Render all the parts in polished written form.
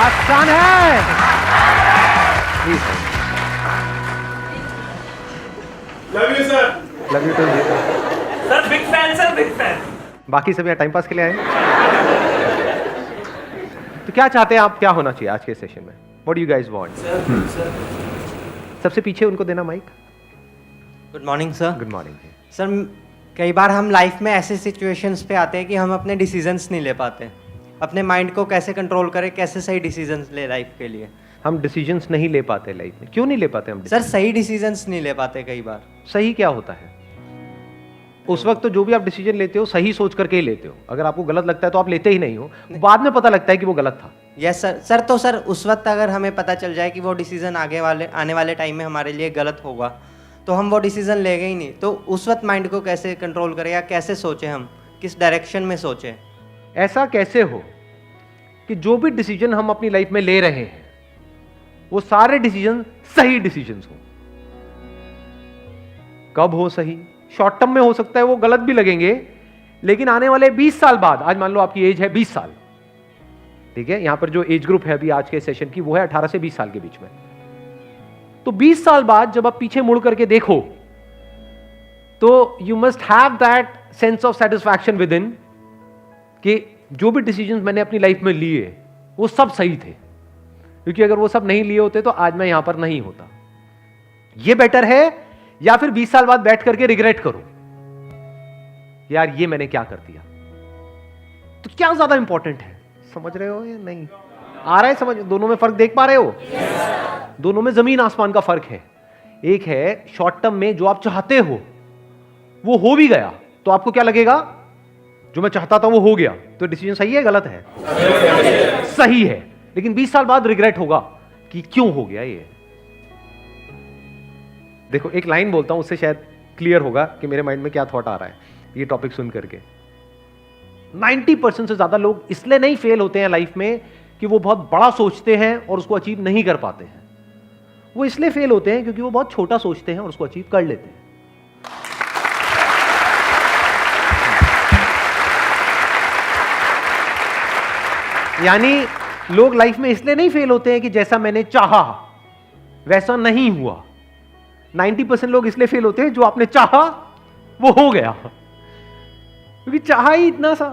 आसान है। Love you sir. Love you too. Sir big fan, sir big fan. बाकी सब यहाँ टाइम पास के लिए आए। तो क्या चाहते हैं आप, क्या होना चाहिए आज के सेशन में? What do you guys want? सबसे पीछे उनको देना mic. Good morning sir. Good morning. Sir कई बार हम लाइफ में ऐसे सिचुएशंस पे आते हैं कि हम अपने डिसीजंस नहीं ले पाते। अपने माइंड को कैसे कंट्रोल करें, कैसे सही डिसीजंस ले लाइफ के लिए? हम डिसीजंस नहीं ले पाते लाइफ में। क्यों नहीं ले पाते हम? सर सही डिसीजंस नहीं ले पाते कई बार। सही क्या होता है? उस वक्त तो जो भी आप डिसीजन लेते हो सही सोच करके ही लेते हो। अगर आपको गलत लगता है तो आप लेते ही नहीं हो, बाद में पता लगता है कि वो गलत था। Yes sir. सर उस वक्त अगर हमें पता चल जाए कि वो डिसीजन आने वाले टाइम में हमारे लिए गलत होगा तो हम वो डिसीजन लेंगे ही नहीं। तो उस वक्त माइंड को कैसे कंट्रोल करें या कैसे सोचें, हम किस डायरेक्शन में सोचें? ऐसा कैसे हो कि जो भी डिसीजन हम अपनी लाइफ में ले रहे हैं वो सारे डिसीजन सही डिसीजंस हो। कब हो सही? शॉर्ट टर्म में हो सकता है वो गलत भी लगेंगे, लेकिन आने वाले 20 साल बाद, आज मान लो आपकी एज है 20 साल, ठीक है? यहां पर जो एज ग्रुप है अभी आज के सेशन की वो है 18 से 20 साल के बीच में। तो 20 साल बाद जब आप पीछे मुड़ करके देखो तो you must have that sense of satisfaction with in कि जो भी डिसीजंस मैंने अपनी लाइफ में लिए वो सब सही थे, क्योंकि अगर वो सब नहीं लिए होते तो आज मैं यहां पर नहीं होता। ये बेटर है या फिर 20 साल बाद बैठ करके रिग्रेट करो यार ये मैंने क्या कर दिया? तो क्या ज्यादा इंपॉर्टेंट है? समझ रहे हो या नहीं? आ रहा है समझ? दोनों में फर्क देख पा रहे हो? दोनों में जमीन आसमान का फर्क है। एक है शॉर्ट टर्म में जो आप चाहते हो वो हो भी गया तो आपको क्या लगेगा? जो मैं चाहता था वो हो गया, तो डिसीजन सही है गलत है? सही है। लेकिन 20 साल बाद रिग्रेट होगा कि क्यों हो गया ये। देखो एक लाइन बोलता हूं, उससे शायद क्लियर होगा कि मेरे माइंड में क्या थॉट आ रहा है ये टॉपिक सुन करके। 90% से ज्यादा लोग इसलिए नहीं फेल होते हैं लाइफ में कि वो बहुत बड़ा सोचते हैं और उसको अचीव नहीं कर पाते हैं। वो इसलिए फेल होते हैं क्योंकि वो बहुत छोटा सोचते हैं और उसको अचीव कर लेते हैं। यानी लोग लाइफ में इसलिए नहीं फेल होते हैं कि जैसा मैंने चाहा वैसा नहीं हुआ। 90% लोग इसलिए फेल होते हैं जो आपने चाहा वो हो गया, क्योंकि चाहा ही इतना सा।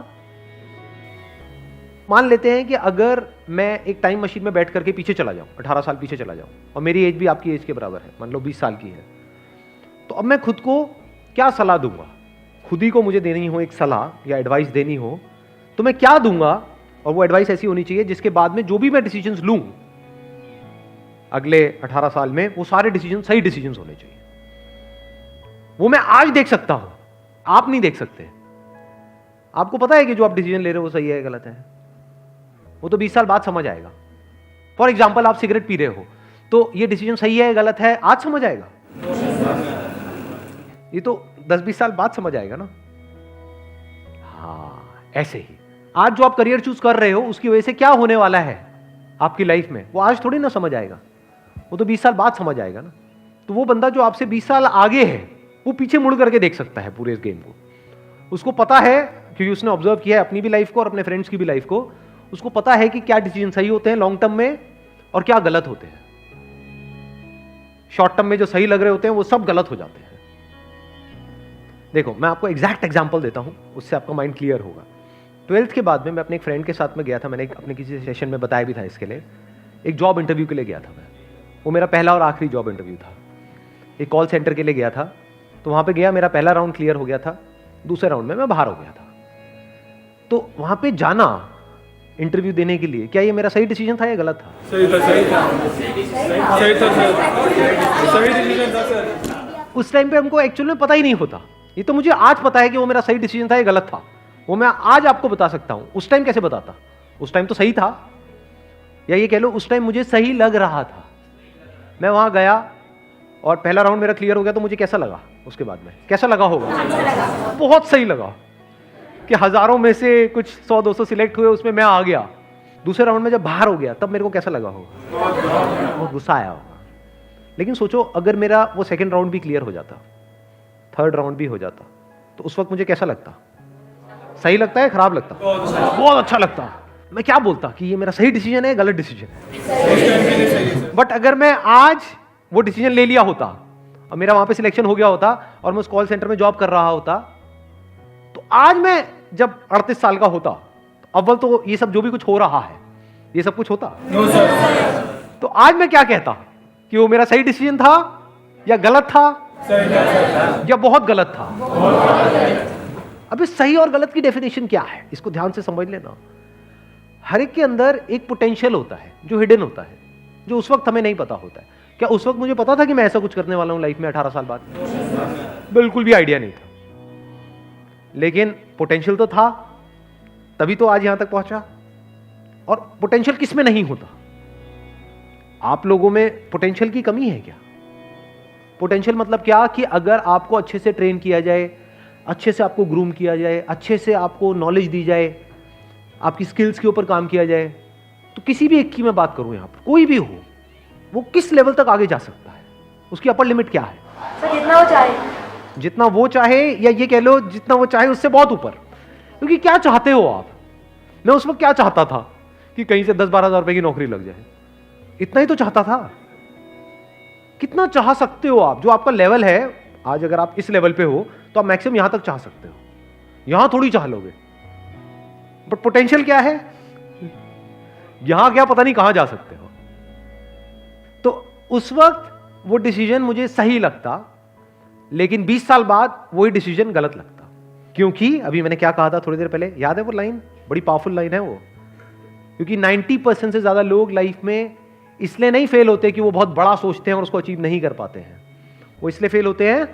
मान लेते हैं कि अगर मैं एक टाइम मशीन में बैठ करके पीछे चला जाऊं, 18 साल पीछे चला जाऊं, और मेरी एज भी आपकी एज के बराबर है, मान लो 20 साल की है, तो अब मैं खुद को क्या सलाह दूंगा? खुद ही को मुझे देनी हो एक सलाह या एडवाइस देनी हो तो मैं क्या दूंगा? और वो एडवाइस ऐसी होनी चाहिए जिसके बाद में जो भी मैं डिसीजंस लूं अगले 18 साल में वो सारे डिसीजन सही डिसीजंस होने चाहिए। वो मैं आज देख सकता हूं, आप नहीं देख सकते। आपको पता है कि जो आप डिसीजन ले रहे हो वो सही है गलत है, वो तो 20 साल बाद समझ आएगा। फॉर एग्जाम्पल आप सिगरेट पी रहे हो तो ये डिसीजन सही है गलत है आज समझ आएगा? ये तो 10-20 साल बाद समझ आएगा ना। हाँ ऐसे ही आज जो आप करियर चूज कर रहे हो उसकी वजह से क्या होने वाला है आपकी लाइफ में वो आज थोड़ी ना समझ आएगा, वो तो 20 साल बाद समझ आएगा ना। तो वो बंदा जो आपसे 20 साल आगे है वो पीछे मुड़ करके देख सकता है पूरे इस गेम को। उसको पता है क्योंकि उसने ऑब्जर्व किया है अपनी भी लाइफ को और अपने फ्रेंड्स की भी लाइफ को। उसको पता है कि क्या डिसीजन सही होते हैं लॉन्ग टर्म में और क्या गलत होते हैं। शॉर्ट टर्म में जो सही लग रहे होते हैं वो सब गलत हो जाते हैं। देखो मैं आपको एग्जैक्ट एग्जांपल देता हूं, उससे आपका माइंड क्लियर होगा। 12th के बाद में मैं अपने एक फ्रेंड के साथ में गया था, मैंने अपने किसी सेशन में बताया भी था इसके लिए। एक जॉब इंटरव्यू के लिए गया था मैं, वो मेरा पहला और आखिरी जॉब इंटरव्यू था। एक कॉल सेंटर के लिए गया था, तो वहां पे गया, मेरा पहला राउंड क्लियर हो गया था, दूसरे राउंड में मैं बाहर हो गया था। तो वहां पे जाना इंटरव्यू देने के लिए, क्या ये मेरा सही डिसीजन था या गलत था? सही था, सही था, सही था सर, सही डिसीजन था सर। उस टाइम पे हमको एक्चुअल में पता ही नहीं होता। ये तो मुझे आज पता है कि वो मेरा सही डिसीजन था या गलत था, वो मैं आज आपको बता सकता हूं। उस टाइम कैसे बताता? उस टाइम तो सही था, या ये कह लो उस टाइम मुझे सही लग रहा था। मैं वहां गया और पहला राउंड मेरा क्लियर हो गया, तो मुझे कैसा लगा? उसके बाद में कैसा लगा होगा? बहुत सही लगा कि हजारों में से कुछ 100-200 सिलेक्ट हुए, उसमें मैं आ गया। दूसरे राउंड में जब बाहर हो गया तब मेरे को कैसा लगा होगा? बहुत गुस्सा आया होगा। लेकिन सोचो अगर मेरा वो सेकंड राउंड भी क्लियर हो जाता, थर्ड राउंड भी हो जाता, तो उस वक्त मुझे कैसा लगता? सही लगता है खराब लगता? बहुत अच्छा लगता। मैं क्या बोलता कि ये मेरा सही डिसीजन है, गलत डिसीजन है। उस टाइम के लिए सही है सर। बट अगर मैं आज वो डिसीजन ले लिया होता और मेरा वहां पे सिलेक्शन हो गया होता और मैं उस कॉल सेंटर में जॉब कर रहा होता, तो आज मैं जब 38 साल का होता, अव्वल तो ये सब जो भी कुछ हो रहा है ये सब कुछ होता। No sir. तो आज मैं क्या कहता कि वो मेरा सही डिसीजन था या गलत था सही था सर। या बहुत गलत था। अब इस सही और गलत की डेफिनेशन क्या है, इसको ध्यान से समझ लेना। हर एक के अंदर एक पोटेंशियल होता है जो हिडन होता है, जो उस वक्त हमें नहीं पता होता है। क्या उस वक्त मुझे पता था कि मैं ऐसा कुछ करने वाला हूं लाइफ में 18 साल बाद? बिल्कुल भी आइडिया नहीं था, लेकिन पोटेंशियल तो था, तभी तो आज यहां तक पहुंचा। और पोटेंशियल किस में नहीं होता? आप लोगों में पोटेंशियल की कमी है क्या? पोटेंशियल मतलब क्या कि अगर आपको अच्छे से ट्रेन किया जाए, अच्छे से आपको ग्रूम किया जाए, अच्छे से आपको नॉलेज दी जाए, आपकी स्किल्स के ऊपर काम किया जाए, तो किसी भी एक की मैं बात करूं, यहां पर कोई भी हो, वो किस लेवल तक आगे जा सकता है? उसकी अपर लिमिट क्या है? सर जितना वो चाहे। जितना वो चाहे, या ये कह लो जितना वो चाहे उससे बहुत ऊपर। क्योंकि क्या चाहते हो आप? मैं उस वक्त क्या चाहता था कि कहीं से 10-12 हज़ार रुपए की नौकरी लग जाए, इतना ही तो चाहता था। कितना चाह सकते हो आप? जो आपका लेवल है आज, अगर आप इस लेवल पे हो तो आप मैक्सिमम यहां तक चाह सकते हो, यहां थोड़ी चाह लोगे। बट पोटेंशियल क्या है? यहां क्या पता नहीं कहां जा सकते हो। तो उस वक्त वो डिसीजन मुझे सही लगता, लेकिन 20 साल बाद वही डिसीजन गलत लगता। क्योंकि अभी मैंने क्या कहा था थोड़ी देर पहले, याद है वो लाइन? बड़ी पावरफुल लाइन है वो। क्योंकि 90% से ज्यादा लोग लाइफ में इसलिए नहीं फेल होते कि वो बहुत बड़ा सोचते हैं और उसको अचीव नहीं कर पाते हैं। वो इसलिए फेल होते हैं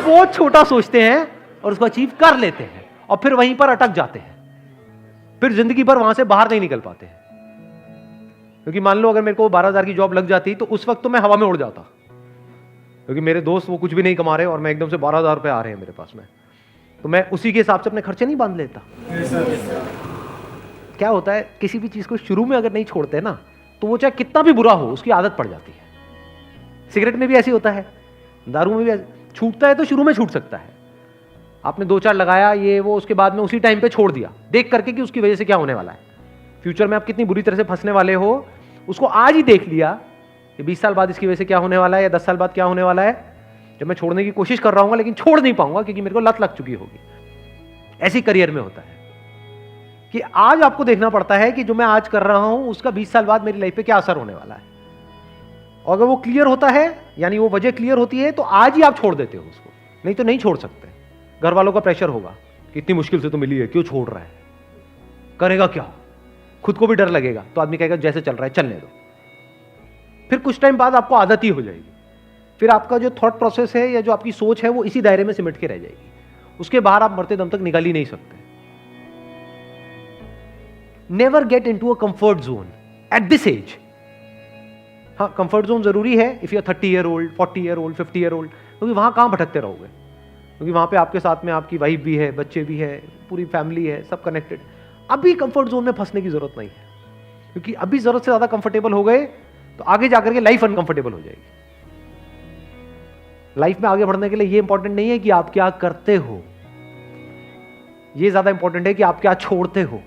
बहुत छोटा सोचते हैं और उसको अचीव कर लेते हैं और फिर वहीं पर अटक जाते हैं, फिर जिंदगी भर वहां से बाहर नहीं निकल पाते हैं। क्योंकि मान लो अगर मेरे को 12,000 की जॉब लग जाती तो उस वक्त तो मैं हवा में उड़ जाता, क्योंकि मेरे दोस्त वो कुछ भी नहीं कमा रहे और मैं एकदम से 12,000 रुपए आ रहे हैं मेरे पास में, तो मैं उसी के हिसाब से अपने खर्चे नहीं बांध लेता। क्या होता है, किसी भी चीज को शुरू में अगर नहीं छोड़ते ना, तो वो चाहे कितना भी बुरा हो उसकी आदत पड़ जाती है। सिगरेट में भी ऐसी होता है, दारू में भी छूटता है तो शुरू में छूट सकता है। आपने 2-4 लगाया ये वो, उसके बाद में उसी टाइम पे छोड़ दिया, देख करके कि उसकी वजह से क्या होने वाला है, फ्यूचर में आप कितनी बुरी तरह से फंसने वाले हो, उसको आज ही देख लिया कि 20 साल बाद इसकी वजह से क्या होने वाला है या 10 साल बाद क्या होने वाला है, जब मैं छोड़ने की कोशिश कर रहा हूँ लेकिन छोड़ नहीं पाऊंगा क्योंकि मेरे को लत लग चुकी होगी। ऐसी करियर में होता है कि आज आपको देखना पड़ता है कि जो मैं आज कर रहा हूं उसका 20 साल बाद मेरी लाइफ पे क्या असर होने वाला है। और अगर वो क्लियर होता है, यानी वो वजह क्लियर होती है, तो आज ही आप छोड़ देते हो उसको, नहीं तो नहीं छोड़ सकते। घर वालों का प्रेशर होगा कि इतनी मुश्किल से तो मिली है, क्यों छोड़ रहा है, करेगा क्या, खुद को भी डर लगेगा, तो आदमी कहेगा जैसे चल रहा है चलने दो। फिर कुछ टाइम बाद आपको आदत ही हो जाएगी, फिर आपका जो थॉट प्रोसेस है या जो आपकी सोच है वो इसी दायरे में सिमट के रह जाएगी, उसके बाहर आप मरते दम तक निकल ही नहीं सकते। Never get into a comfort zone at this age. हाँ, कंफर्ट जोन जरूरी है if you are 30 year old, 40 year old, 50 year old, क्योंकि वहां कहां भटकते रहोगे, क्योंकि वहां पे आपके साथ में आपकी वाइफ भी है, बच्चे भी है, पूरी फैमिली है, सब कनेक्टेड। अभी कंफर्ट जोन में फंसने की जरूरत नहीं है, क्योंकि अभी जरूरत से ज्यादा कंफर्टेबल हो गए तो आगे जाकर के लाइफ अनकंफर्टेबल हो जाएगी। लाइफ में आगे बढ़ने के लिए ये इंपॉर्टेंट नहीं है कि आप क्या करते हो, ये ज्यादा इंपॉर्टेंट है कि आप क्या छोड़ते हो।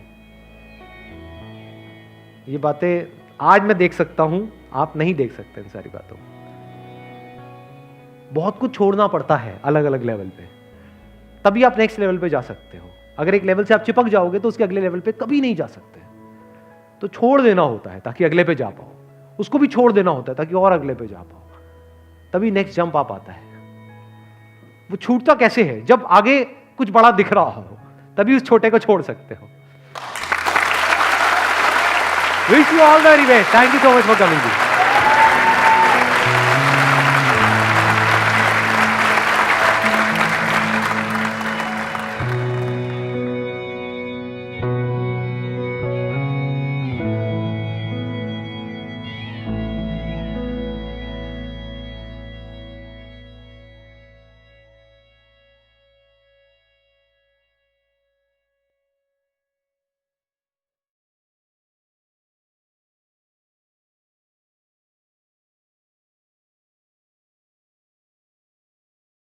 ये बातें आज मैं देख सकता हूं, आप नहीं देख सकते इन सारी बातों। बहुत कुछ छोड़ना पड़ता है अलग अलग लेवल पे, तभी आप नेक्स्ट लेवल पे जा सकते हो। अगर एक लेवल से आप चिपक जाओगे तो उसके अगले लेवल पे कभी नहीं जा सकते। तो छोड़ देना होता है ताकि अगले पे जा पाओ, उसको भी छोड़ देना होता है ताकि और अगले पे जा पाओ, तभी नेक्स्ट जंप आप आता है। वो छूटता कैसे है? जब आगे कुछ बड़ा दिख रहा हो, तभी उस छोटे को छोड़ सकते हो। Wish you all the very best. Thank you so much for coming.